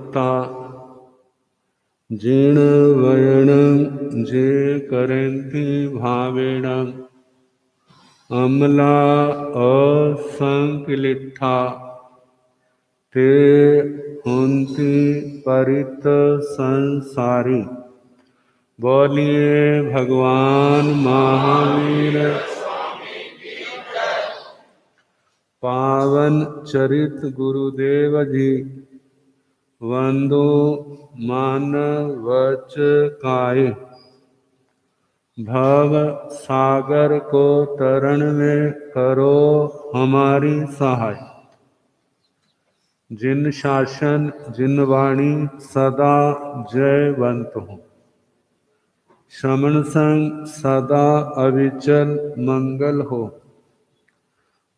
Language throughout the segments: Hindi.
भक्ता जीर्ण वयण जे करन्ति भावेण अमला असंकलिठा ते हुन्ति परित संसारी। बोलिए भगवान महावीर पावन चरित गुरुदेव जी। वंदो मानवच काय भव सागर को तरण में करो हमारी सहाय। जिन शासन जिन वाणी सदा जयवंत हो। श्रवण संग सदा अविचल मंगल हो।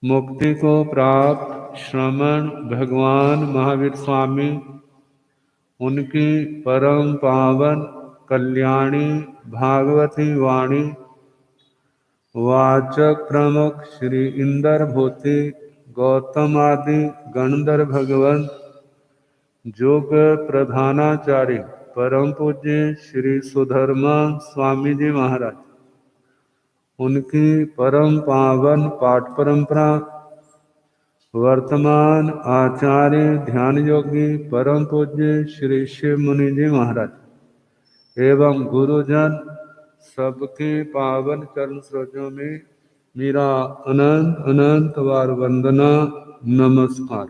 मुक्ति को प्राप्त श्रमण भगवान महावीर स्वामी उनकी परम पावन कल्याणी भागवती वाणी वाचक प्रमुख श्री इंदर भूति गौतम आदि गणधर भगवान योग प्रधानाचार्य परम पूज्य श्री सुधर्मा स्वामी जी महाराज उनकी परम पावन पाठ परंपरा वर्तमान आचार्य ध्यान योगी परम पूज्य श्री शिव मुनि जी महाराज एवं गुरुजन सबके पावन चरण सरोजों में मेरा अनंत अनंत बार वंदना नमस्कार।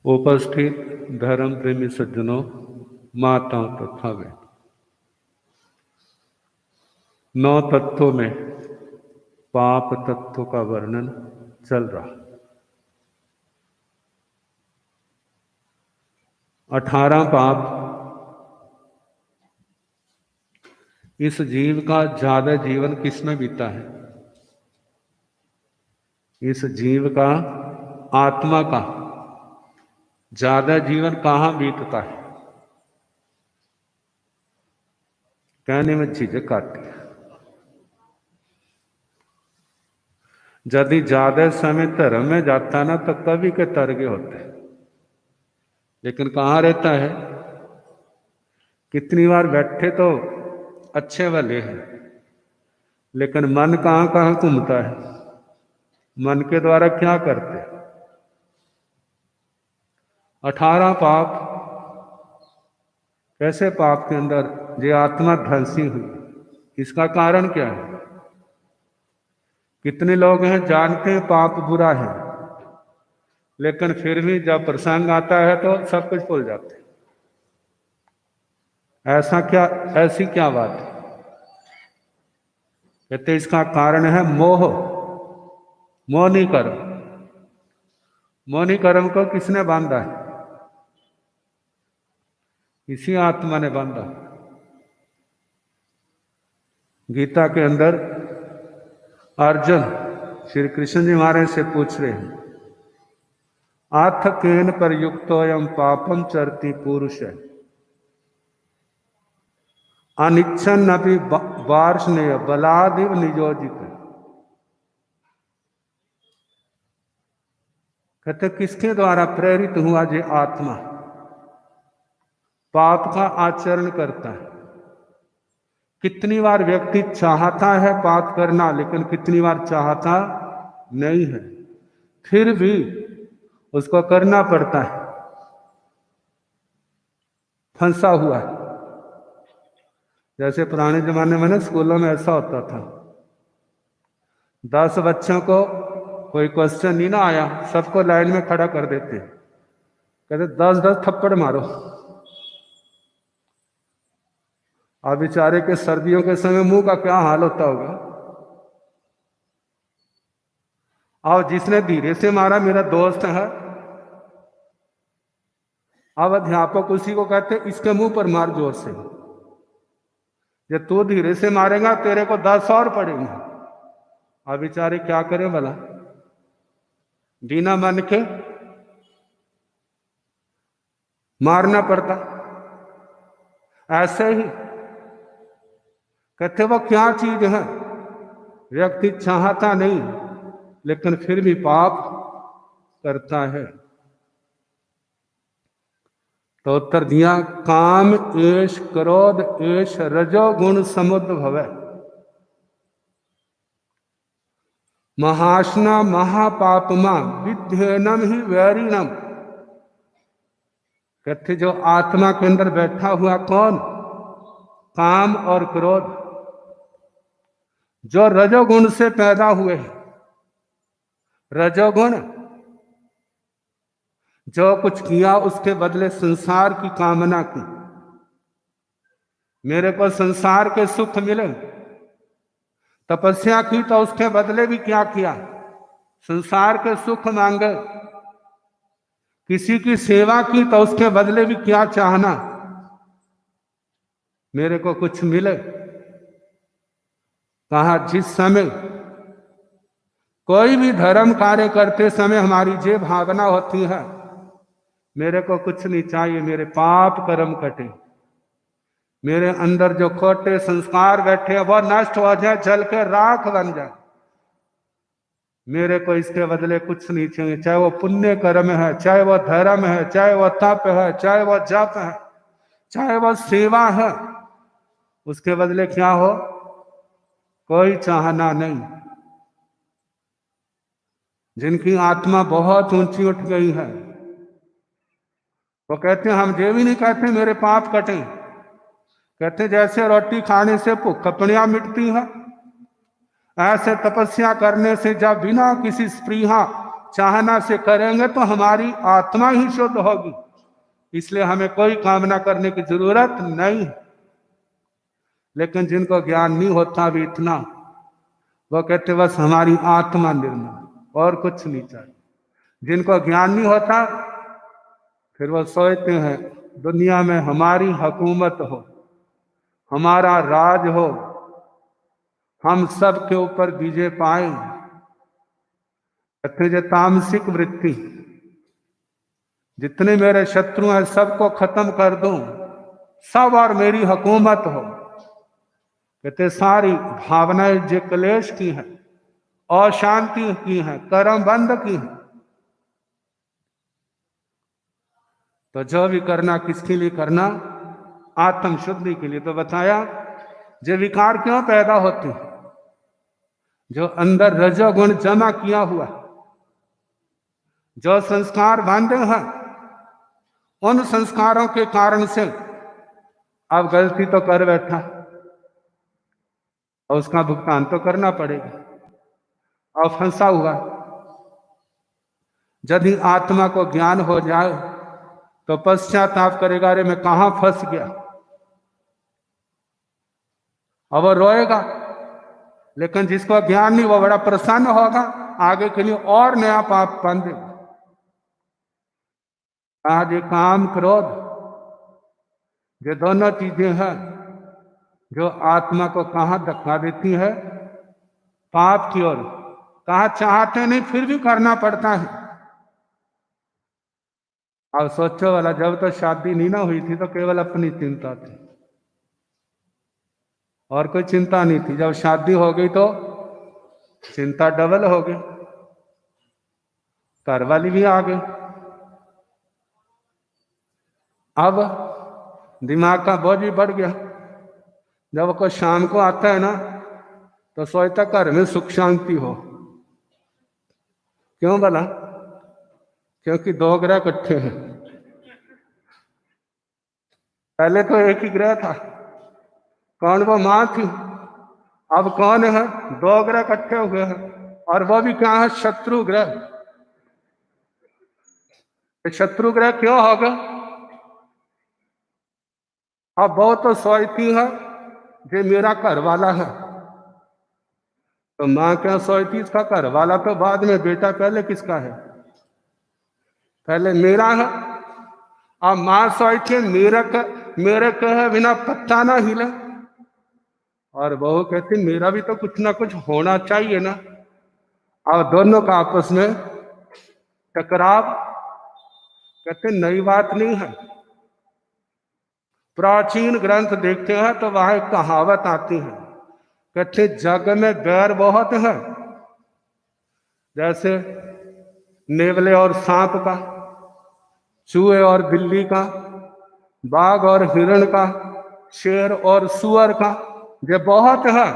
उपस्थित धर्म प्रेमी सज्जनों, माताओं तथा वे 9 तत्वों में पाप तत्व का वर्णन चल रहा। 18 पाप इस जीव का ज्यादा जीवन किसमें बीता है? इस जीव का, आत्मा का ज्यादा जीवन कहाँ बीतता है? कहने में झिझक आती है। यदि ज्यादा समय धर्म में जाता ना तो कभी के तरगे होते हैं, लेकिन कहाँ रहता है? कितनी बार बैठे तो अच्छे वाले हैं, लेकिन मन कहाँ कहाँ घूमता है। मन के द्वारा क्या करते? 18 पाप। कैसे पाप के अंदर ये आत्मा धंसी हुई, इसका कारण क्या है? कितने लोग हैं जानते हैं पाप बुरा है, लेकिन फिर भी जब प्रसंग आता है तो सब कुछ भूल जाते हैं। ऐसा क्या, ऐसी क्या बात है? कहते इसका कारण है मोह। मोहनी कर्म। मोहनी कर्म को किसने बांधा है? इसी आत्मा ने बांधा। गीता के अंदर अर्जुन श्री कृष्ण जी महाराज से पूछ रहे हैं, आथ केन पर युक्तोयम पापम चरति पुरुष अनिच्छन अपि वार्ष्णेय बलादिव नियोजित। कहते किसके द्वारा प्रेरित हुआ ये आत्मा पाप का आचरण करता है? कितनी बार व्यक्ति चाहता है पाप करना, लेकिन कितनी बार चाहता नहीं है, फिर भी उसको करना पड़ता है, फंसा हुआ है। जैसे पुराने जमाने में ना स्कूलों में ऐसा होता था, 10 बच्चों को कोई क्वेश्चन नहीं ना आया, सबको लाइन में खड़ा कर देते, कहते 10-10 थप्पड़ मारो। अब बेचारे के सर्दियों के समय मुंह का क्या हाल होता होगा। अब जिसने धीरे से मारा मेरा दोस्त है, अब अध्यापक उसी को कहते इसके मुंह पर मार जोर से, ये तू धीरे से मारेगा तेरे को 10 और पड़ेंगे। अब बेचारे क्या करें भला, बिना मन के मारना पड़ता। ऐसे ही कहते वो क्या चीज है, व्यक्ति चाहता नहीं लेकिन फिर भी पाप करता है? तो उत्तर दिया, काम एष क्रोध एष रजोगुण समुद्र भवे, महाशना महापापमा विध्येनम ही वैरिणम। कहते जो आत्मा के अंदर बैठा हुआ कौन? काम और क्रोध, जो रजोगुण से पैदा हुए हैं। रजोगुण जो कुछ किया उसके बदले संसार की कामना की, मेरे को संसार के सुख मिले। तपस्या की तो उसके बदले भी क्या किया? संसार के सुख मांगे। किसी की सेवा की तो उसके बदले भी क्या चाहना? मेरे को कुछ मिले। कहा जिस समय कोई भी धर्म कार्य करते समय हमारी ये भावना होती है, मेरे को कुछ नहीं चाहिए, मेरे पाप कर्म कटे, मेरे अंदर जो खोटे संस्कार बैठे हैं वो नष्ट हो जाए, जल के राख बन जाए, मेरे को इसके बदले कुछ नहीं चाहिए। चाहे वो पुण्य कर्म है, चाहे वो धर्म है, चाहे वो तप है, चाहे वो जप है, चाहे वो सेवा है, उसके बदले क्या हो? कोई चाहना नहीं। जिनकी आत्मा बहुत ऊंची उठ गई है वो कहते हैं हम ये भी नहीं कहते मेरे पाप कटे, कहते जैसे रोटी खाने से भूख कपड़ियां मिटती है, ऐसे तपस्या करने से जब बिना किसी स्पृहा चाहना से करेंगे तो हमारी आत्मा ही शुद्ध होगी, इसलिए हमें कोई कामना करने की जरूरत नहीं। लेकिन जिनको ज्ञान नहीं होता भी इतना, वो कहते बस हमारी आत्मा निर्मल और कुछ नहीं चाहिए। जिनको ज्ञान नहीं होता फिर वो सोचते हैं दुनिया में हमारी हुकूमत हो, हमारा राज हो, हम सब के ऊपर विजय पाए। कहते जो तामसिक वृत्ति, जितने मेरे शत्रु हैं सबको खत्म कर दूं, सब और मेरी हुकूमत हो। कहते सारी भावनाएं जो क्लेश की हैं, अशांति की हैं, कर्म बंद की हैं, तो जो भी करना किसके लिए करना? आत्म शुद्धि के लिए। तो बताया जो विकार क्यों पैदा होते हैं? जो अंदर रजोगुण जमा किया हुआ, जो संस्कार बांधे हैं, उन संस्कारों के कारण से अब गलती तो कर बैठा और उसका भुगतान तो करना पड़ेगा, और फंसा हुआ। यदि आत्मा को ज्ञान हो जाए तो पश्चाताप करेगा, अरे मैं कहां फंस गया। अब वो रोएगा, लेकिन जिसको ज्ञान नहीं वो बड़ा प्रसन्न होगा, आगे के लिए और नया पाप बांधेगा। आज ये काम क्रोध, ये दोनों चीजें हैं जो आत्मा को कहां धक्का देती है? पाप की ओर। कहा चाहते नहीं फिर भी करना पड़ता है। अब सोचो वाला, जब तो शादी नहीं ना हुई थी तो केवल अपनी चिंता थी और कोई चिंता नहीं थी। जब शादी हो गई तो चिंता डबल हो गई, घर वाली भी आ गई। अब दिमाग का बोझ भी बढ़ गया। जब कोई शाम को आता है ना तो सोचता घर में सुख शांति हो। क्यों भला? क्योंकि दो ग्रह इकट्ठे हैं। पहले तो एक ही ग्रह था, कौन? वो मां थी। अब कौन है? दो ग्रह इकट्ठे हुए हैं, और वो भी क्या है? शत्रु ग्रह। शत्रु ग्रह क्यों होगा? अब वो तो सोचती है जो मेरा घर वाला है, तो मां क्या सोचती? इसका घर वाला तो बाद में, बेटा पहले किसका है? पहले मेरा है। अब मां सोचती मेरे कहे बिना पत्ता ना हिले, और बहू कहती मेरा भी तो कुछ ना कुछ होना चाहिए ना। अब दोनों का आपस में टकराव। कहते नई बात नहीं है। प्राचीन ग्रंथ देखते हैं तो वहां एक कहावत आती है, कहते जग में बैर बहुत है। जैसे नेवले और सांप का, चूहे और बिल्ली का, बाघ और हिरण का, शेर और सुअर का, ये बहुत है।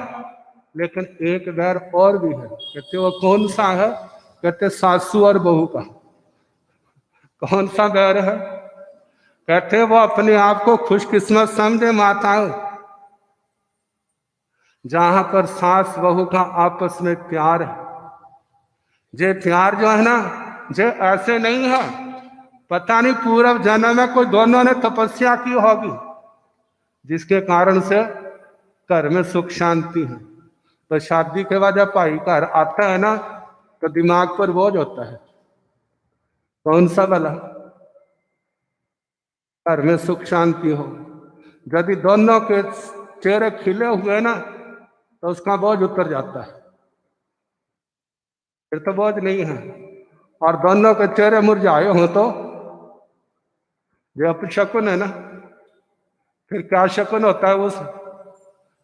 लेकिन एक बैर और भी है। कहते वो कौन सा है? कहते सासू और बहू का। कौन सा बैर है? कहते वो अपने आप को खुशकिस्मत समझे माताओं, जहां पर सास बहू का आपस में प्यार है। जे प्यार जो है ना, जे ऐसे नहीं है, पता नहीं पूर्व जन्म में कोई दोनों ने तपस्या की होगी, जिसके कारण से घर में सुख शांति है। तो शादी के बाद जब भाई घर आता है ना, तो दिमाग पर बोझ होता है। कौन सा भला? घर में सुख शांति हो। यदि दोनों के चेहरे खिले हुए ना, तो उसका बोझ उतर जाता है, फिर तो बोझ नहीं है। और दोनों के चेहरे मुरझाए हो तो ये अपशकुन है ना। फिर क्या शकुन होता है? उस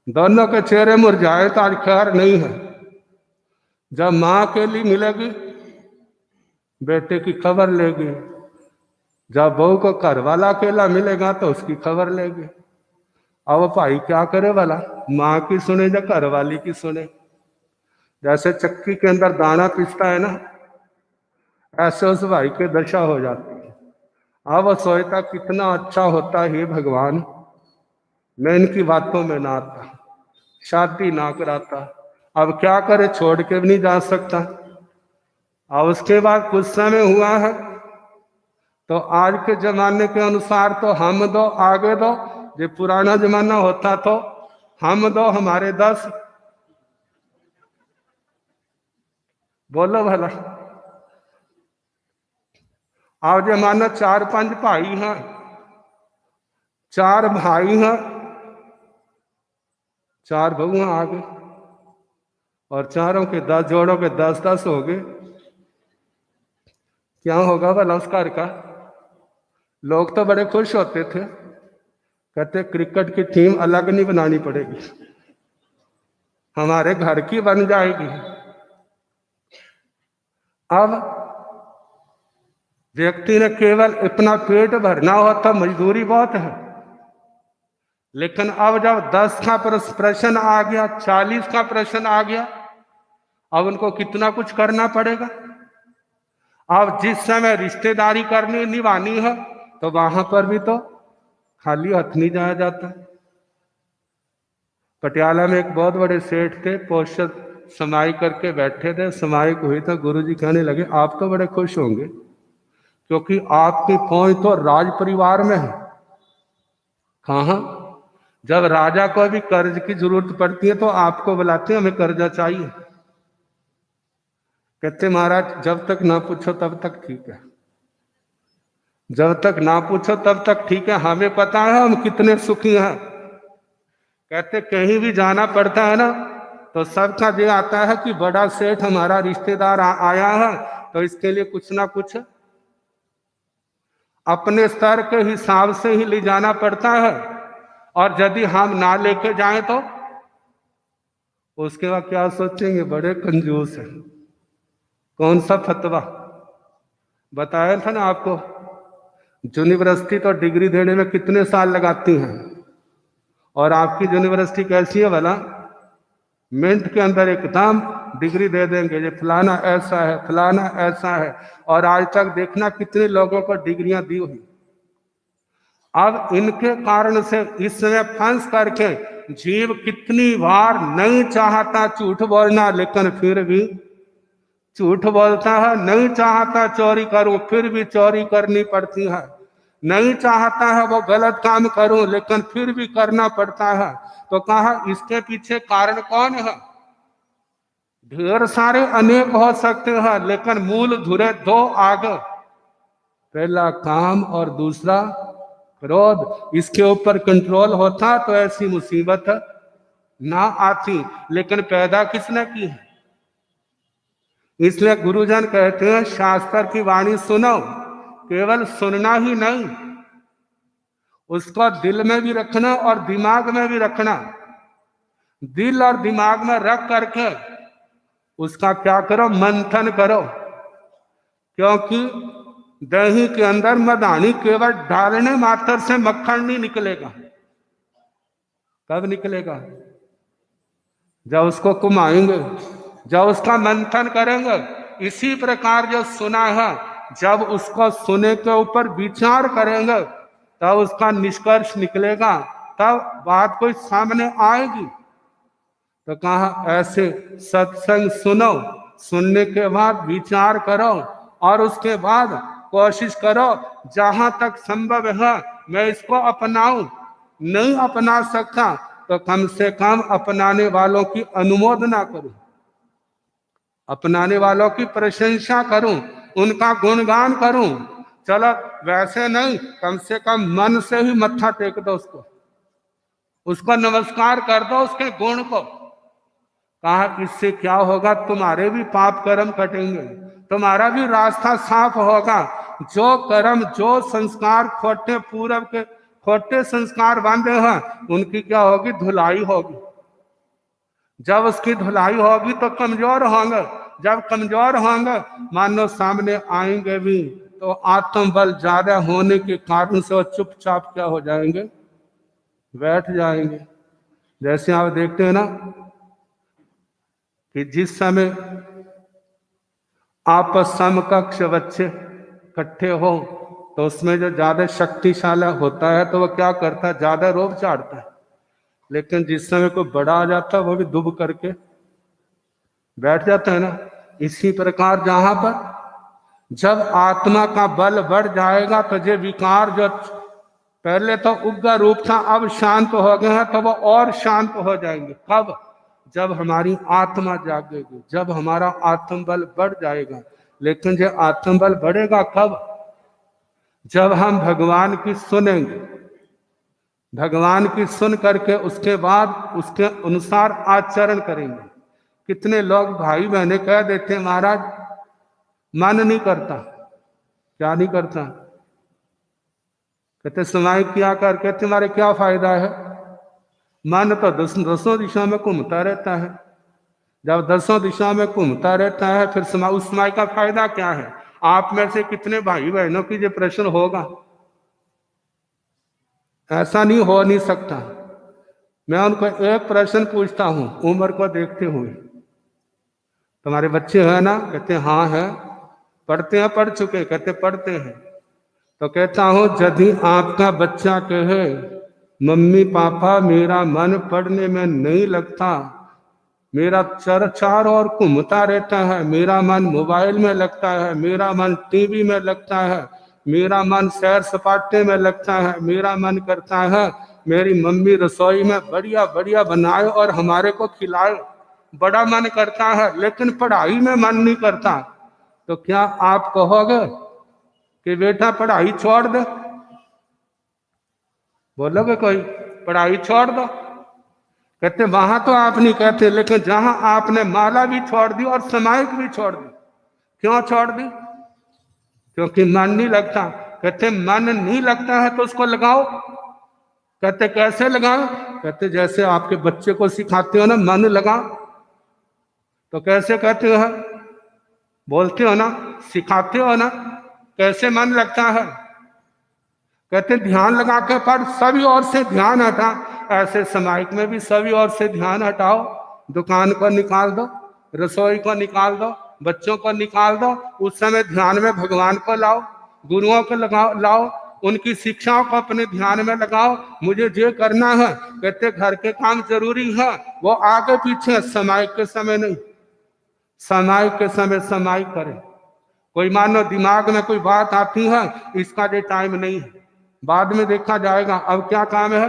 दोनों के चेहरे मुरझाए तो आज खैर नहीं है। जब माँ के लिए मिलेगी, बेटे की खबर लेगी। जब बहू को घर वाला अकेला मिलेगा तो उसकी खबर लेगी। अब भाई क्या करे वाला? माँ की सुने या घर वाली की सुने? जैसे चक्की के अंदर दाना पिसता है ना, ऐसे उस भाई के दशा हो जाती है। अब वो सोचता कितना अच्छा होता है भगवान, मैं इनकी बातों में ना आता, शादी ना कराता। अब क्या करे, छोड़ के भी नहीं जा सकता। अब उसके बाद कुछ समय हुआ है, तो आज के जमाने के अनुसार तो हम दो आगे दो, जो पुराना जमाना होता तो हम दो हमारे 10। बोलो भला। अब जमाना 4-5 भाई हैं, 4 भाई हैं, 4 बहू हैं आगे, और चारों के 10 जोड़ों के 10-10 हो गए। क्या होगा भला उस घर का? लोग तो बड़े खुश होते थे, कहते क्रिकेट की टीम अलग नहीं बनानी पड़ेगी, हमारे घर की बन जाएगी। अब व्यक्ति ने केवल अपना पेट भरना होता, मजदूरी बहुत है। लेकिन अब जब 10 का प्रश्न आ गया, 40 का प्रश्न आ गया, अब उनको कितना कुछ करना पड़ेगा। अब जिस समय रिश्तेदारी करनी निभानी है, तो वहां पर भी तो खाली हाथ नहीं जाया जाता। पटियाला में एक बहुत बड़े सेठ थे, पोषद समाई करके बैठे थे। समाई हुई तो गुरुजी कहने लगे, आप तो बड़े खुश होंगे, क्योंकि आपकी पहुंच तो राज परिवार में है। कहाँ? जब राजा को भी कर्ज की जरूरत पड़ती है तो आपको बुलाते हैं, हमें कर्जा चाहिए। कहते महाराज जब तक ना पूछो तब तक ठीक है, जब तक ना पूछो तब तक ठीक है, हमें पता है हम कितने सुखी हैं। कहते कहीं भी जाना पड़ता है ना, तो सबका ये आता है कि बड़ा सेठ हमारा रिश्तेदार आया है, तो इसके लिए कुछ ना कुछ अपने स्तर के हिसाब से ही ले जाना पड़ता है। और यदि हम ना लेके जाएं तो उसके बाद क्या सोचेंगे, बड़े कंजूस है। कौन सा फतवा बताया था ना आपको? यूनिवर्सिटी तो डिग्री देने में कितने साल लगाती हैं, और आपकी यूनिवर्सिटी कैसी है भला? मिनट के अंदर एकदम डिग्री दे देंगे, ये फलाना ऐसा है, फलाना ऐसा है। और आज तक देखना कितने लोगों को डिग्रियां दी हुई। अब इनके कारण से इस समय फंस करके जीव कितनी बार नहीं चाहता झूठ बोलना, लेकिन फिर भी झूठ बोलता है। नहीं चाहता चोरी करूं, फिर भी चोरी करनी पड़ती है। नहीं चाहता है वो गलत काम करूं, लेकिन फिर भी करना पड़ता है। तो कहा इसके पीछे कारण कौन है? ढेर सारे अनेक हो सकते हैं, लेकिन मूल धुरे 2 आगे, पहला काम और दूसरा क्रोध। इसके ऊपर कंट्रोल होता तो ऐसी मुसीबत ना आती, लेकिन पैदा किसने की है? इसलिए गुरुजन कहते हैं शास्त्र की वाणी सुनो, केवल सुनना ही नहीं, उसको दिल में भी रखना और दिमाग में भी रखना। दिल और दिमाग में रख करके उसका क्या करो, मंथन करो। क्योंकि दही के अंदर मदानी केवल डालने मात्र से मक्खन नहीं निकलेगा। कब निकलेगा? जब उसको कुमाएंगे, जब उसका मंथन करेंगे। इसी प्रकार जो सुना है, जब उसको सुने के ऊपर विचार करेंगे तब उसका निष्कर्ष निकलेगा, तब बात कोई सामने आएगी। तो कहा ऐसे सत्संग सुनो, सुनने के बाद विचार करो और उसके बाद कोशिश करो जहां तक संभव है मैं इसको अपनाऊं। नहीं अपना सकता तो कम से कम अपनाने वालों की अनुमोदना करूं, अपनाने वालों की प्रशंसा करूं, उनका गुणगान करूं। चलो वैसे नहीं, कम से कम मन से ही मत्था टेक दो उसको नमस्कार कर दो उसके गुण को। कहा इससे क्या होगा, तुम्हारे भी पाप कर्म कटेंगे, तुम्हारा भी रास्ता साफ होगा। जो कर्म जो संस्कार खोटे पूर्व के खोटे संस्कार बांधे हैं उनकी क्या होगी, धुलाई होगी। जब उसकी धुलाई होगी तो कमजोर होंगे, जब कमजोर होंगे मानो सामने आएंगे भी तो आत्मबल ज्यादा होने के कारण से वो चुपचाप क्या हो जाएंगे, बैठ जाएंगे। जैसे आप देखते हैं ना कि जिस समय आपस समकक्ष बच्चे इकट्ठे हो तो उसमें जो ज्यादा शक्तिशाली होता है तो वो क्या करता है, ज्यादा रोब चाड़ता है। लेकिन जिस समय कोई बड़ा आ जाता है वो भी दुब करके बैठ जाता है ना। इसी प्रकार जहां पर जब आत्मा का बल बढ़ जाएगा तो ये विकार जो पहले तो उग्र रूप था अब शांत हो गए हैं तो वो और शांत हो जाएंगे। कब? जब हमारी आत्मा जागेगी, जब हमारा आत्मबल बढ़ जाएगा। लेकिन जो आत्मबल बढ़ेगा कब? जब हम भगवान की सुनेंगे, भगवान की सुन करके उसके बाद उसके अनुसार आचरण करेंगे। कितने लोग भाई बहने कह देते हैं महाराज मन नहीं करता। क्या नहीं करता? कहते समाई किया कर, कहते तुम्हारे क्या फायदा है, मन तो दसों दिशा में घूमता रहता है। जब दसों दिशा में घूमता रहता है फिर उस समय का फायदा क्या है? आप में से कितने भाई बहनों की ये प्रश्न होगा? ऐसा नहीं हो नहीं सकता। मैं उनको एक प्रश्न पूछता हूं उम्र को देखते हुए, तुम्हारे बच्चे हैं ना? कहते हाँ है। पढ़ते हैं? पढ़ चुके? कहते पढ़ते हैं। तो कहता हूं यदि आपका बच्चा कहे मम्मी पापा मेरा मन पढ़ने में नहीं लगता, मेरा चार और घूमता रहता है, मेरा मन मोबाइल में लगता है, मेरा मन टीवी में लगता है, मेरा मन सैर सपाटे में लगता है, मेरा मन करता है मेरी मम्मी रसोई में बढ़िया बढ़िया बनाए और हमारे को खिलाए, बड़ा मन करता है, लेकिन पढ़ाई में मन नहीं करता, तो क्या आप कहोगे कि बेटा पढ़ाई छोड़ दे? बोलोगे कोई पढ़ाई छोड़ दो? कहते वहां तो आप नहीं कहते, लेकिन जहां आपने माला भी छोड़ दी और समायिक भी छोड़ दी। क्यों छोड़ दी? क्योंकि मन नहीं लगता। कहते मन नहीं लगता है तो उसको लगाओ। कहते कैसे लगाओ? कहते जैसे आपके बच्चे को सिखाते हो ना मन लगा, तो कैसे कहते हो? बोलते हो ना, सिखाते हो ना, कैसे मन लगता है? कहते ध्यान लगा के पढ़, सभी ओर से ध्यान हटा। ऐसे समायिक में भी सभी ओर से ध्यान हटाओ। दुकान को निकाल दो, रसोई को निकाल दो, बच्चों को निकाल दो, उस समय ध्यान में भगवान को लाओ, गुरुओं को लाओ, उनकी शिक्षाओं को अपने ध्यान में लगाओ। मुझे जो करना है, कहते घर के काम जरूरी है, वो आगे पीछे, समायिक के समय नहीं। समायिक के समय समायिक करे। कोई मानो दिमाग में कोई बात आती है, इसका जो टाइम नहीं है, बाद में देखा जाएगा। अब क्या काम है?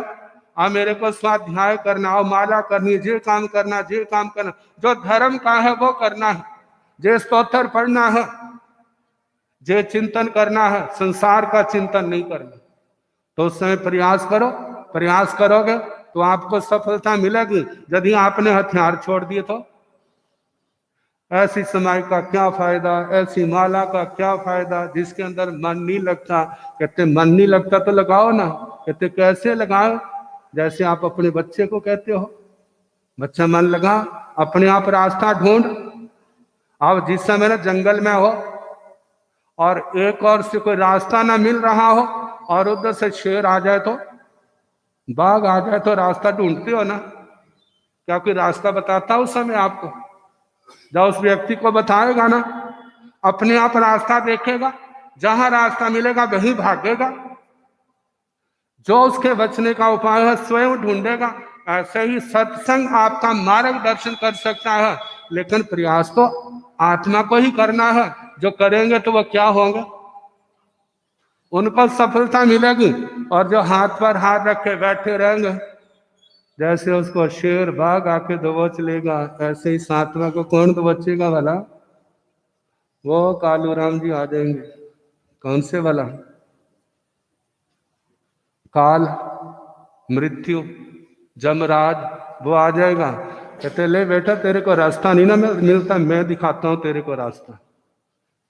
अब मेरे को स्वाध्याय करना, और माला करनी, जे काम करना, जे काम करना, जो धर्म का है वो करना है, जे स्तोत्र पढ़ना है, जे चिंतन करना है, संसार का चिंतन नहीं करना। तो उस समय प्रयास करो। प्रयास करोगे तो आपको सफलता मिलेगी। यदि आपने हथियार छोड़ दिए तो ऐसी समय का क्या फायदा, ऐसी माला का क्या फायदा जिसके अंदर मन नहीं लगता। कहते मन नहीं लगता तो लगाओ ना। कहते कैसे लगाओ? जैसे आप अपने बच्चे को कहते हो, बच्चा मन लगा, अपने आप रास्ता ढूंढ। आप जिस समय ना जंगल में हो, और एक और से कोई रास्ता ना मिल रहा हो और उधर से शेर आ जाए तो, बाघ आ जाए तो रास्ता ढूंढते हो ना? क्या कोई रास्ता बताता उस समय आपको? जब उस व्यक्ति को बताएगा ना, अपने आप रास्ता देखेगा, जहां रास्ता मिलेगा वहीं भागेगा। जो उसके बचने का उपाय है स्वयं ढूंढेगा। ऐसे ही सत्संग आपका मार्गदर्शन कर सकता है, लेकिन प्रयास तो आत्मा को ही करना है। जो करेंगे तो वो क्या होंगे? उनको सफलता मिलेगी। और जो हाथ पर हाथ रखे बैठे रहेंगे, जैसे उसको शेर बाघ आके दबोच लेगा, ऐसे ही आत्मा को कौन दबोचेगा भला? वो कालू राम जी आ जाएंगे। कौन से वाला? काल, मृत्यु, जमराज, वो आ जाएगा। कहते ले बेटा, तेरे को रास्ता नहीं ना मिलता, मैं दिखाता हूं तेरे को रास्ता।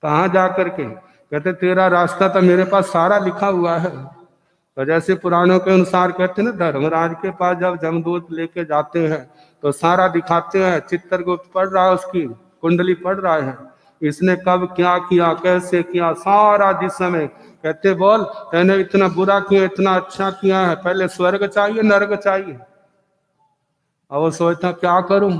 कहाँ जा करके? कहते तेरा रास्ता तो मेरे पास सारा लिखा हुआ है। तो जैसे पुराणों के अनुसार कहते हैं ना, धर्मराज के पास जब जमदूत लेके जाते हैं तो सारा दिखाते हैं। चित्रगुप्त पढ़ रहा है, उसकी कुंडली पढ़ रहा है, इसने कब क्या किया, कैसे किया, सारा जिस समय। कहते बोल, मैंने इतना बुरा किया, इतना अच्छा किया है, पहले स्वर्ग चाहिए नर्क चाहिए? और वो सोचता क्या करूं,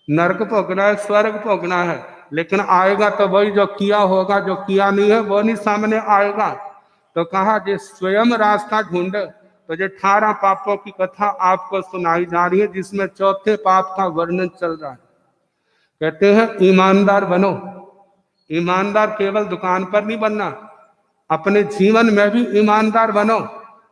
नरक भोगना है स्वर्ग भोगना है, लेकिन आएगा तो वही जो किया होगा, जो किया नहीं है वो नहीं सामने आएगा। तो कहा जे स्वयं रास्ता ढूंढे। तो ये 18 पापों की कथा आपको सुनाई जा रही है, जिसमें चौथे पाप का वर्णन चल रहा है। कहते हैं ईमानदार बनो। ईमानदार केवल दुकान पर नहीं बनना, अपने जीवन में भी ईमानदार बनो।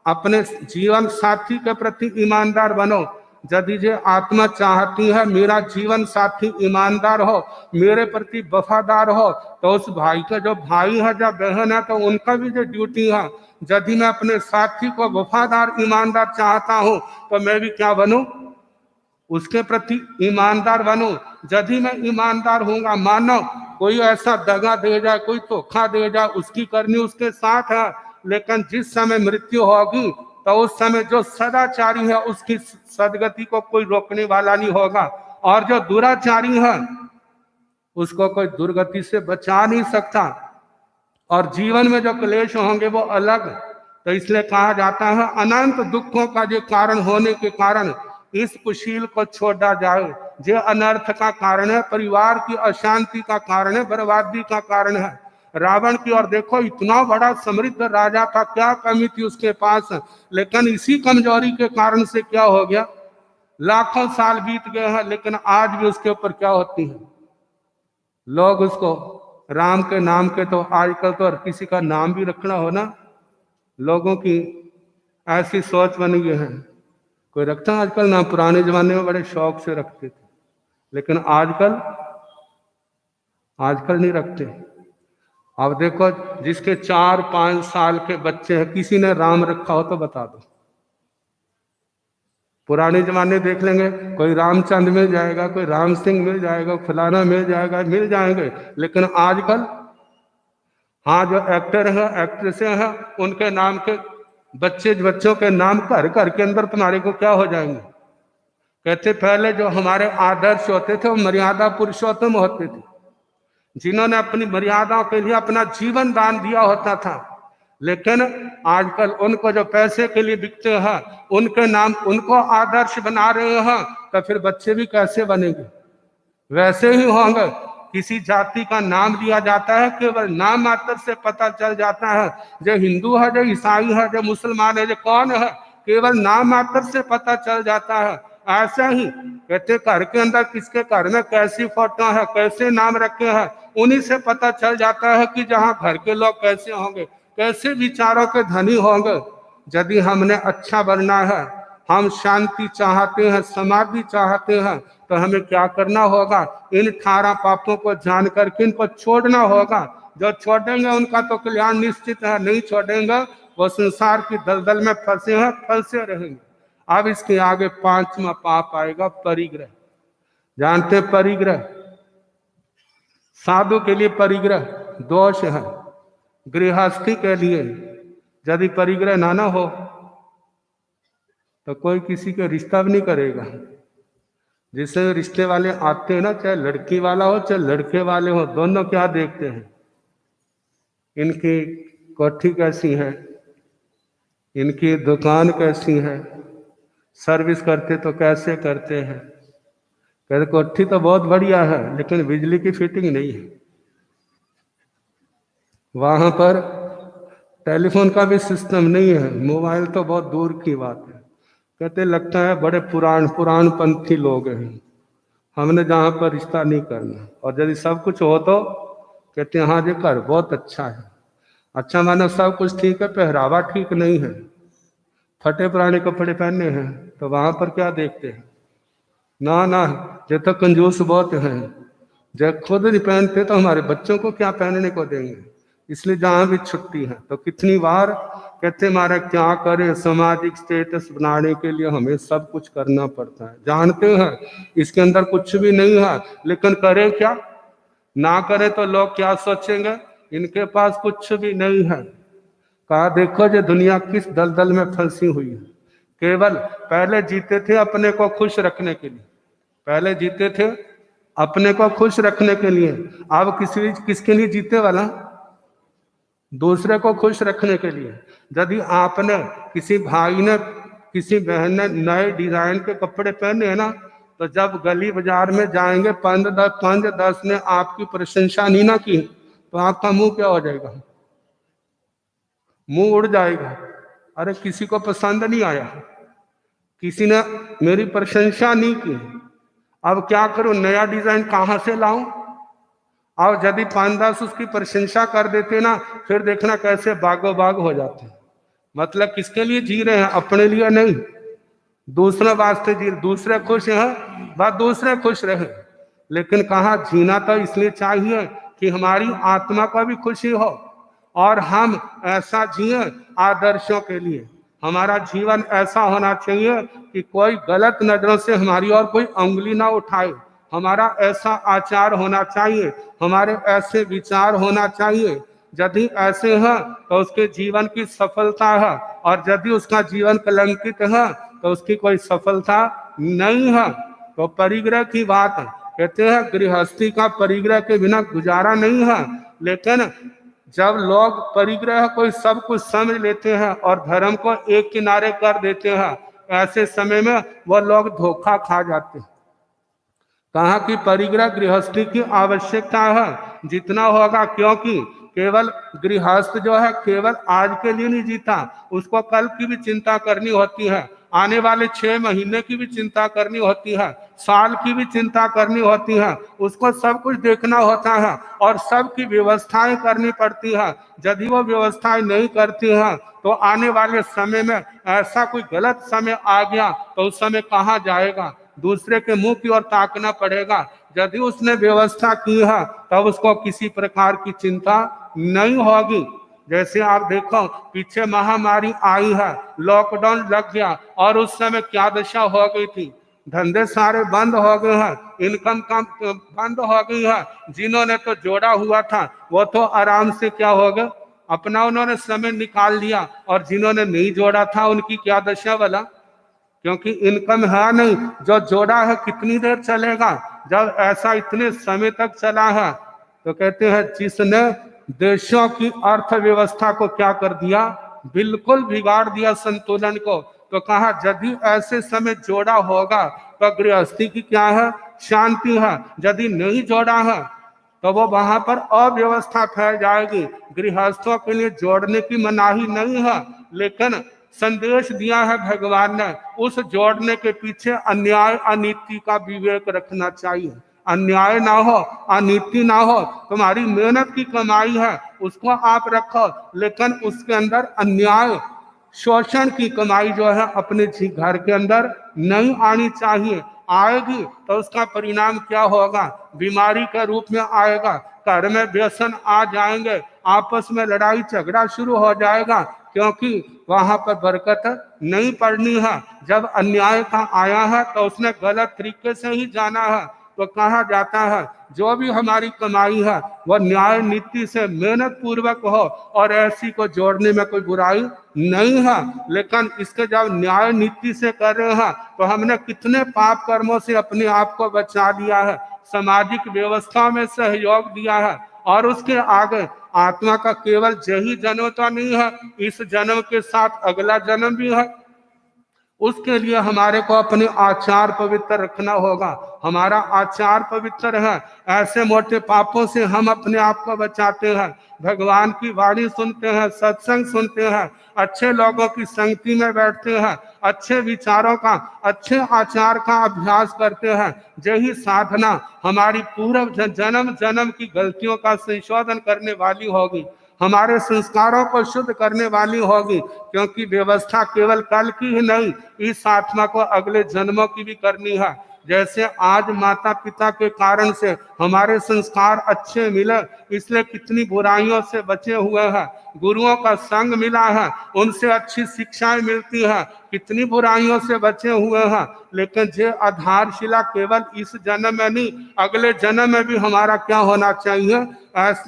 अपने जीवन साथी के प्रति ईमानदार बनो। यदि जो आत्मा चाहती है मेरा जीवन साथी ईमानदार हो, मेरे प्रति वफादार हो, तो उस भाई का जो भाई है, जो बहन है, तो उनका भी जो ड्यूटी है। यदि मैं अपने साथी को वफादार ईमानदार चाहता हूं, तो मैं भी क्या बनूं? उसके प्रति ईमानदार बनूं। यदि मैं ईमानदार हूंगा, मानो कोई ऐसा दगा दे जाए, कोई धोखा दे जाए, उसकी करनी उसके साथ है, लेकिन जिस समय मृत्यु होगी तो उस समय जो सदाचारी है उसकी सदगति को कोई रोकने वाला नहीं होगा, और जो दुराचारी है उसको कोई दुर्गति से बचा नहीं सकता। और जीवन में जो क्लेश होंगे वो अलग। तो इसलिए कहा जाता है अनंत दुखों का जो कारण होने के कारण इस कुशील को छोड़ा जाए। जो अनर्थ का कारण है, परिवार की अशांति का कारण है, बर्बादी का कारण है। रावण की ओर देखो, इतना बड़ा समृद्ध राजा था, क्या कमी थी उसके पास, लेकिन इसी कमजोरी के कारण से क्या हो गया, लाखों साल बीत गए हैं, लेकिन आज भी उसके ऊपर क्या होती है, लोग उसको राम के नाम के, तो आजकल तो किसी का नाम भी रखना हो ना, लोगों की ऐसी सोच बन गई है। कोई रखता आजकल नाम? पुराने जमाने में बड़े शौक से रखते थे, लेकिन आजकल आजकल नहीं रखते। अब देखो, जिसके 4-5 साल के बच्चे हैं, किसी ने राम रखा हो तो बता दो। पुराने जमाने देख लेंगे, कोई रामचंद्र मिल जाएगा, कोई राम सिंह मिल जाएगा, फलाना मिल जाएगा, मिल जाएंगे। लेकिन आजकल हाँ, जो एक्टर है, एक्ट्रेसें हैं, उनके नाम के बच्चों के नाम घर घर के अंदर तुम्हारे को क्या हो जाएंगे। कहते पहले जो हमारे आदर्श होते थे वो मर्यादा पुरुषोत्तम होते थे, जिन्होंने अपनी मर्यादाओं के लिए अपना जीवन दान दिया होता था। लेकिन आजकल उनको जो पैसे के लिए बिकते हैं, उनके नाम उनको आदर्श बना रहे हैं, तो फिर बच्चे भी कैसे बनेंगे? वैसे ही होंगे। किसी जाति का नाम लिया जाता है, केवल नाम मात्र से पता चल जाता है जो हिंदू है, जो ईसाई है, जो मुसलमान है, जो कौन है, केवल नाम मात्र से पता चल जाता है। ऐसा ही कहते घर के अंदर किसके घर में कैसी फोटो है, कैसे नाम रखे हैं, उन्हीं से पता चल जाता है कि जहाँ घर के लोग कैसे होंगे, कैसे विचारों के धनी होंगे। यदि हमने अच्छा बनना है, हम शांति चाहते हैं, समाधि चाहते हैं, तो हमें क्या करना होगा, इन 18 पापों को जान करके इनको छोड़ना होगा। जो छोड़ेंगे उनका तो कल्याण निश्चित है, नहीं छोड़ेंगे वो संसार की दलदल में फंसे हैं, फंसे रहेंगे। अब इसके आगे 5वां पाप आएगा, परिग्रह। जानते परिग्रह? साधु के लिए परिग्रह दोष है, गृहस्थी के लिए यदि परिग्रह ना हो तो कोई किसी का रिश्ता भी नहीं करेगा। जिससे रिश्ते वाले आते हैं ना, चाहे लड़की वाला हो चाहे लड़के वाले हो, दोनों क्या देखते हैं, इनकी कोठी कैसी है, इनकी दुकान कैसी है, सर्विस करते तो कैसे करते हैं। कहते कोठी तो बहुत बढ़िया है लेकिन बिजली की फिटिंग नहीं है, वहां पर टेलीफोन का भी सिस्टम नहीं है, मोबाइल तो बहुत दूर की बात है। कहते लगता है बड़े पुराण पंथी लोग हैं, हमने जहाँ पर रिश्ता नहीं करना। और यदि सब कुछ हो तो कहते हैं हाँ जी कर बहुत अच्छा है। अच्छा मानो सब कुछ ठीक है, पहरावा ठीक नहीं है, फटे पुराने कपड़े पहने हैं, तो वहां पर क्या देखते हैं, ना ना ये तो कंजूस बहुत हैं, जब खुद नहीं पहनते तो हमारे बच्चों को क्या पहनने को देंगे। इसलिए जहां भी छुट्टी है तो कितनी बार कहते हमारा क्या करें, सामाजिक स्टेटस बनाने के लिए हमें सब कुछ करना पड़ता है, जानते हैं इसके अंदर कुछ भी नहीं है, लेकिन करें क्या, ना करें तो लोग क्या सोचेंगे, इनके पास कुछ भी नहीं है। कहा देखो ये दुनिया किस दलदल में फंसी हुई है। केवल पहले जीते थे अपने को खुश रखने के लिए, पहले जीते थे अपने को खुश रखने के लिए, अब किसके लिए जीते वाला, दूसरे को खुश रखने के लिए। यदि आपने किसी भाई ने किसी बहन ने नए डिजाइन के कपड़े पहने हैं ना, तो जब गली बाजार में जाएंगे 5-10 ने आपकी प्रशंसा नहीं ना की तो आपका मुंह क्या हो जाएगा, मुंह उड़ जाएगा। अरे किसी को पसंद नहीं आया, किसी ने मेरी प्रशंसा नहीं की, अब क्या करूं, नया डिजाइन कहां से लाऊं। और यदि 5-10 उसकी प्रशंसा कर देते ना, फिर देखना कैसे बागो बाग हो जाते। मतलब किसके लिए जी रहे हैं, अपने लिए नहीं, दूसरे वास्ते जी, दूसरे खुश हैं बस दूसरे खुश रहे। लेकिन कहा जीना तो इसलिए चाहिए कि हमारी आत्मा का भी खुशी हो, और हम ऐसा जिए आदर्शों के लिए। हमारा जीवन ऐसा होना चाहिए कि कोई गलत नजरों से हमारी और कोई उंगली ना उठाए, हमारा ऐसा आचार होना चाहिए, हमारे ऐसे विचार होना चाहिए। यदि ऐसे हैं तो उसके जीवन की सफलता है, और यदि उसका जीवन कलंकित है तो उसकी कोई सफलता नहीं है। तो परिग्रह की बात है, कहते हैं गृहस्थी का परिग्रह के बिना गुजारा नहीं है। लेकिन जब लोग परिग्रह को सब कुछ समझ लेते हैं और धर्म को एक किनारे कर देते हैं, ऐसे समय में वह लोग धोखा खा जाते हैं। कहा कि परिग्रह गृहस्थी की आवश्यकता है जितना होगा, क्योंकि केवल गृहस्थ जो है केवल आज के लिए नहीं जीता, उसको कल की भी चिंता करनी होती है, आने वाले 6 महीने की भी चिंता करनी होती है, साल की भी चिंता करनी होती है, उसको सब कुछ देखना होता है और सब की व्यवस्थाएं करनी पड़ती है। यदि वो व्यवस्थाएं नहीं करती हैं तो आने वाले समय में ऐसा कोई गलत समय आ गया तो उस समय कहाँ जाएगा, दूसरे के मुंह की ओर ताकना पड़ेगा। यदि उसने व्यवस्था की है तब उसको किसी प्रकार की चिंता नहीं होगी। जैसे आप देखो पीछे महामारी आई है, लॉकडाउन लग गया और उस समय क्या दशा हो गई थी, धंधे सारे बंद हो गए हैं, इनकम कम बंद हो गई है। जिन्होंने तो जोड़ा हुआ था वो तो आराम से क्या हो गए, अपना उन्होंने समय निकाल लिया, और जिन्होंने नहीं जोड़ा था उनकी क्या दशा वाला, क्योंकि इनकम है नहीं, जो जोड़ा है कितनी देर चलेगा। जब ऐसा इतने समय तक चला है तो कहते हैं जिसने देशों की अर्थव्यवस्था को क्या कर दिया, बिल्कुल बिगाड़ दिया संतुलन को। तो कहा यदि ऐसे समय जोड़ा होगा तो गृहस्थी की क्या है, शांति है। यदि नहीं जोड़ा है तो वो वहां पर अव्यवस्था फैल जाएगी। गृहस्थों के लिए जोड़ने की मनाही नहीं है, लेकिन संदेश दिया है भगवान ने, उस जोड़ने के पीछे अन्याय अनीति का विवेक रखना चाहिए। अन्याय ना हो, अनीति ना हो, तुम्हारी मेहनत की कमाई है उसको आप रखो, लेकिन उसके अंदर अन्याय शोषण की कमाई जो है अपने घर के अंदर नहीं आनी चाहिए। आएगी तो उसका परिणाम क्या होगा, बीमारी के रूप में आएगा, घर में व्यसन आ जाएंगे, आपस में लड़ाई झगड़ा शुरू हो जाएगा, क्योंकि वहां पर बरकत नहीं पड़नी है। जब अन्याय का आया है तो उसने गलत तरीके से ही जाना है। तो कहा जाता है जो भी हमारी कमाई है वह न्याय नीति से मेहनत पूर्वक हो, और ऐसी को जोड़ने में कोई बुराई नहीं है। लेकिन इसके जब न्याय नीति से कर रहे हैं तो हमने कितने पाप कर्मों से अपने आप को बचा लिया है, सामाजिक व्यवस्था में सहयोग दिया है, और उसके आगे आत्मा का केवल यही जन्म तो नहीं है, इस जन्म के साथ अगला जन्म भी है। उसके लिए हमारे को अपने आचार पवित्र रखना होगा। हमारा आचार पवित्र है, ऐसे मोटे पापों से हम अपने आप को बचाते हैं। भगवान की वाणी सुनते हैं, सत्संग सुनते हैं, अच्छे लोगों की संगति में बैठते हैं, अच्छे विचारों का, अच्छे आचार का अभ्यास करते हैं। यही साधना हमारी पूर्व जन्म जन्म की गलतियों का संशोधन करने वाली होगी, हमारे संस्कारों को शुद्ध करने वाली होगी। क्योंकि व्यवस्था केवल कल की ही नहीं, इस आत्मा को अगले जन्मों की भी करनी है। जैसे आज माता पिता के कारण से हमारे संस्कार अच्छे मिले, इसलिए कितनी बुराइयों से बचे हुए हैं। गुरुओं का संग मिला है, उनसे अच्छी शिक्षाएं मिलती है, कितनी बुराइयों से बचे हुए हैं। लेकिन ये आधारशिला केवल इस जन्म में नहीं, अगले जन्म में भी हमारा क्या होना चाहिए,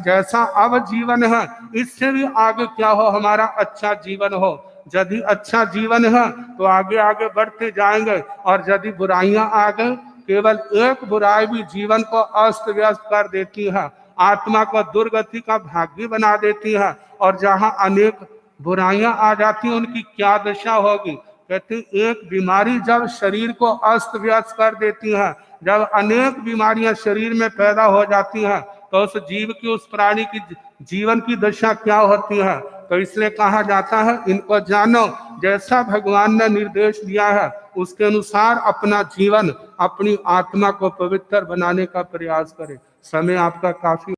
जैसा अब जीवन है इससे भी आगे क्या हो, हमारा अच्छा जीवन हो। यदि अच्छा जीवन है तो आगे आगे बढ़ते जाएंगे, और यदि बुराइयां आ गई, केवल एक बुराई भी जीवन को अस्त व्यस्त कर देती है, आत्मा को दुर्गति का भागी बना देती है। और जहां अनेक बुराइयां आ जाती हैं, उनकी क्या दशा होगी। कहते एक बीमारी जब शरीर को अस्त व्यस्त कर देती है, जब अनेक बीमारियां शरीर में पैदा हो जाती हैं, तो उस जीव की, उस प्राणी की जीवन की दशा क्या होती है। तो इसलिए कहा जाता है, इनको जानो, जैसा भगवान ने निर्देश दिया है उसके अनुसार अपना जीवन, अपनी आत्मा को पवित्र बनाने का प्रयास करें। समय आपका काफी